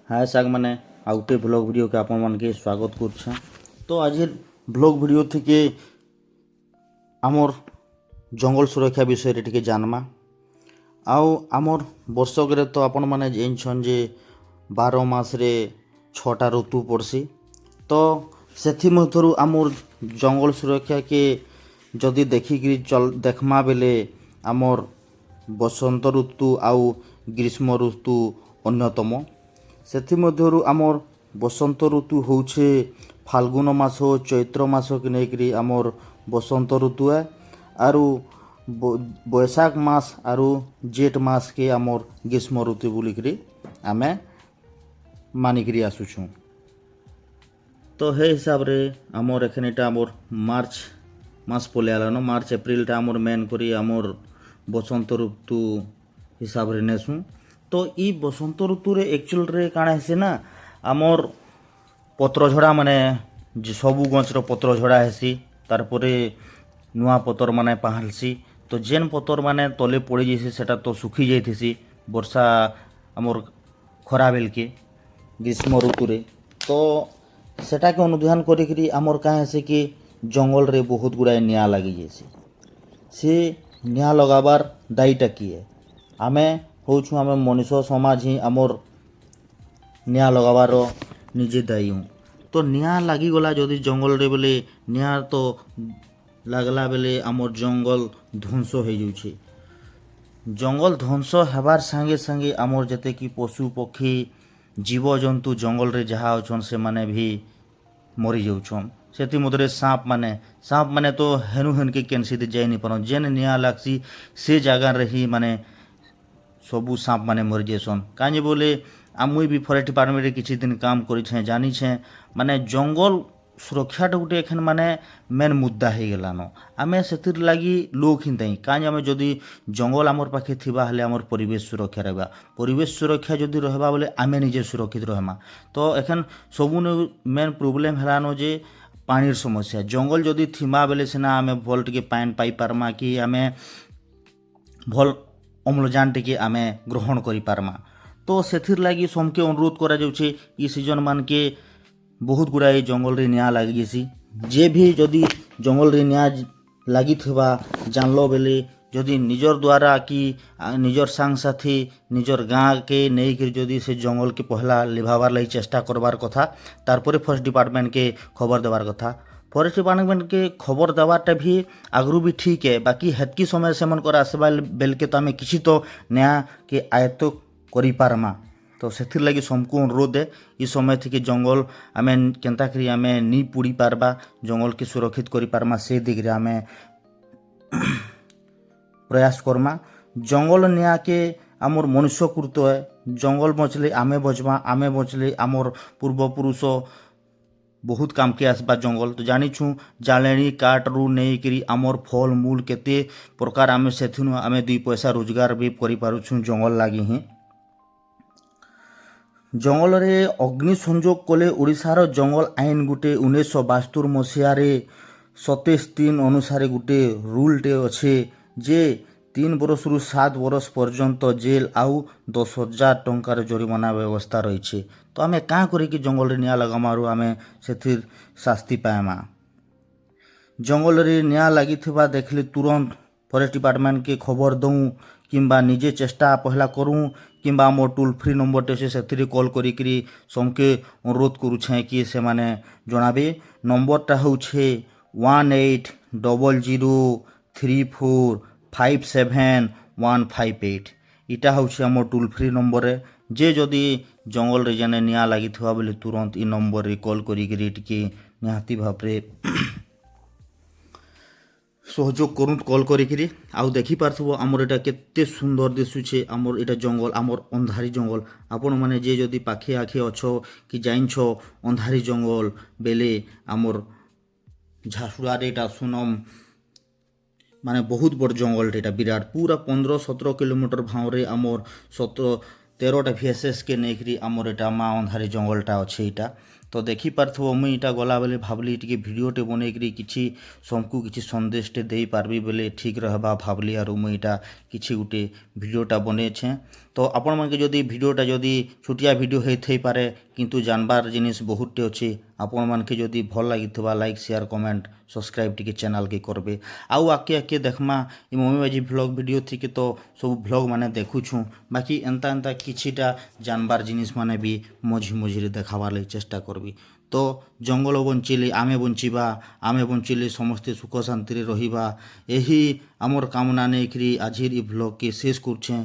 हाय साग मैंने आउटे blog video के आपण मन के स्वागत करछे। तो आज ब्लॉग वीडियो थी आमर जंगल सुरक्षा विषय रे टिके जानमा। आउ आमर वर्षक रे तो आपण माने जानछन जे 12 मास रे 6टा ऋतु पड़सी। तो सेथि मध्यरु आमर जंगल सुरक्षा के जदि देखिकी देखमा बेले आमर बसंत ऋतु आउ ग्रीष्म ऋतु अन्यतम। सेथिमध्यरु आमर बसंत ऋतु होउछे फाल्गुन मास चैत्र मास के नेकरी आमर बसंत ऋतु है। आरु बैशाख मास आरु जेठ मास के आमर ग्रीष्म ऋतु बोलिकी आमे मानिकी आसुछुँ। तो हे हिसाब रे आमर एखन एटा आमर मार्च मास पले आलानो। मार्च एप्रिल टा आमर मेन करी आमर बसंत ऋतु हिसाब रे नेसुँ। तो ई बसंत ऋतु रे एक्चुअल रे काଣା हेसी ना आमर पत्र झड़ा माने सबू गछर पत्र झड़ा हेसी। तारपरे नुआ पतर माने पहालसी। तो जेन पतर माने तले पड़ी जैसी सेटा तो सुखी जाइथिसी वर्षा आमर खरा बेल के ग्रीष्म ऋतु रे। तो सेटा के अनुध्यान करिकरी आमर काहे हेसी कि जंगल रे बहुत गुड़ाए निया लगी जैसी। से निया लगाबार दायीटा किए आमे होउछु आमे मनुष्य समाज ही आमर निया लगाबार निजे दायी हूँ। तो निया लागिगला जदि जंगल रे बेले निया तो लागला बेले आमर जंगल ध्वंस हो जाउछे। जंगल ध्वंस हेबार संगे संगे आमर जते कि पशु पक्षी जीव जंतु जंगल रे जहाँ अछन से माने भी मरी जाउछन। सेति मधुरे सांप माने तो हेनु हेन के केनसी दे जाई नहीं पारन। जेन निया लागसी से जगह रे ही माने सबू सांप माने मरी जेसन। काहे बोले मुई भी फरेस्ट डिपार्टमेंट रे किछि दिन काम करिछे जानिछे। माने जंगल सुरक्षाटा गोटे एखन माने मेन मुद्दा हो गलानो। आमे सेतिर लागी लोक हिंताई काहे आमे जदि जंगल आमर पाखे थिबा हले आमर परिवेश सुरक्षा रहबा। परिवेश सुरक्षा जदि रहबा बोले आमे निजे सुरक्षित रहमा। तो एखन सबु मेन प्रॉब्लम हेलानो जे पानीर समस्या। जंगल जदि थिमा बेले सिना आमे भल टिके पानी पाई पारमा कि आमे भल अम्लजान टिके आमे ग्रहण करि पारमा। तो सेथिर लागी समके अनुरोध करा जाउछे ई सीजन मान के बहुत गुड़ाए जंगल रे निया लागी जेसी। जे भी जदि जंगल रे निया लागी थिबा जानलो बेले जदि निजर द्वारा कि निजर सांग साथी निजर गाँ के नहीं कर जदि से जंगल के पहला लिभाबार लगी चेष्टा करबार कथा। तारपरे फॉरेस्ट डिपार्टमेंट के खबर देवार कथा। फॉरेस्ट डिपार्टमेंट के खबर देवाटा भी आगरू भी ठीक है। बाकी हेतकी समय से मन कर आसबा बेल के तो आमे किसी तो नया के आयत्त करि पारमा। तो सेथिर लगी समको अनुरोध है इस समय थी कि जंगल आमे केनता करी आमे नी पुड़ी पारबा जंगल के सुरक्षित करि पारमा से दिगरे आमे प्रयास करमा। जंगल निया के आमर मनुष्य कृत है। जंगल बचले आमे बचबा आमे बचले आमर पूर्वपुरुष बहुत काम के आसबा जंगल। तो जानिछु जालेनी काट रू नहीं करी आमर फल मूल केते प्रकार आमे सेथिनु आमे 2 पैसा रोजगार भी करि पारुछु जंगल लागी ही। जंगल रे अग्नि संयोग कले ओडिशार जंगल आईन गुटे 1972 मसीह 27(3) अनुसार गुटे रूलटे अच्छे जे 3 बरस रु 7 बरस पर्यंत जेल आउ 10,000 टंकार जरिमाना व्यवस्था रही। तो आमे क्या करी कि जंगल रे निया लगामारू आमे सेथिर शास्ति पाएमा। जंगल रे निया लगी थिबा देखले तुरंत फॉरेस्ट डिपार्टमेंट के खबर दूँ किंबा निजे चेष्टा पहला करूँ किंबा मोर टोल फ्री नंबर टे से कॉल करी समके अनुरोध करुछे कि से माने जनाबे। नंबरटा होउछे 180034575158। इटा होउछे हमर टोल फ्री नंबर है। जे जदि जंगल रे जाने निया लगी थिबा बोले तुरंत इ नंबर रे कॉल करी टिके निहाती भाबरे सहयोग करूँ कॉल करी आउ देखी पार्थबो आमर एटा केते सुंदर दिसुछे। आमर एटा जंगल आमर अंधारी जंगल आपण माने जे जदि पाखे आखे अच्छो कि जाइछ अंधारी जंगल बेले आमर झारसुगुड़ा रे एटा सुनम माने बहुत बड़ जंगल एटा विराट पूरा 15-17 किलोमीटर भावरे आमर 17-13टा VSS के नेकरी आमर एटा माँ अंधारी जंगलटा अच्छे। एटा ତ ଦେଖିପାରୁଥିବ ମୁଇଁ ଇଟା ଗଲାବେଲେ ଭାବଲି ଟିକେ ଭିଡ଼ିଓଟେ ବନେଇକିରି କିଛି ସମକୁ କିଛି ସନ୍ଦେଶଟେ ଦେଇପାରବି ବେଲେ ଠିକ୍ ରହେବା ଭାବଲି ଆରୁ ମୁଇଁ ଇଟା କିଛି ଗୁଟେ ଭିଡ଼ିଓଟା ବନେଇଛେଁ। ତ ଆପଣମାନକେ ଯଦି ଭିଡ଼ିଓଟା ଯଦି ଛୋଟିଆ ଭିଡ଼ିଓ ହେଇଥାଇପାରେ କିନ୍ତୁ ଜାନବାର୍ ଜିନିଷ୍ ବହୁତଟେ ଅଛି। ଆପଣମାନକେ ଯଦି ଭଲ୍ ଲାଗିଥିବା ଲାଇକ୍ ସେୟାର କମେଣ୍ଟ ସବସ୍କ୍ରାଇବ୍ ଟିକେ ଚ୍ୟାନେଲ୍କେ କରବେ। ଆଉ ଆଗ୍କେ ଦେଖ୍ମା ଇ ମମି ବାଜି ଭ୍ଲଗ୍ ଭିଡ଼ିଓ ଥିକେ ତ ସବୁ ଭ୍ଲଗ୍ ମାନେ ଦେଖୁଛୁଁ, ବାକି ଏନ୍ତା କିଛିଟା ଜାନବାର୍ ଜିନିଷ୍ ମାନେ ବି ମଝିରେ ଦେଖାବାର୍ ଲାଗି ଚେଷ୍ଟା କରବି। ତ ଜଙ୍ଗଲ ବଞ୍ଚିଲେ ଆମେ ବଞ୍ଚିବା, ଆମେ ବଞ୍ଚିଲେ ସମସ୍ତେ ସୁଖ ଶାନ୍ତିରେ ରହିବା, ଏହି ଆମର୍ କାମନା ନେଇକିରି ଆଜିର୍ ଇ ଭ୍ଲଗ୍କେ ଶେଷ କରୁଛେଁ।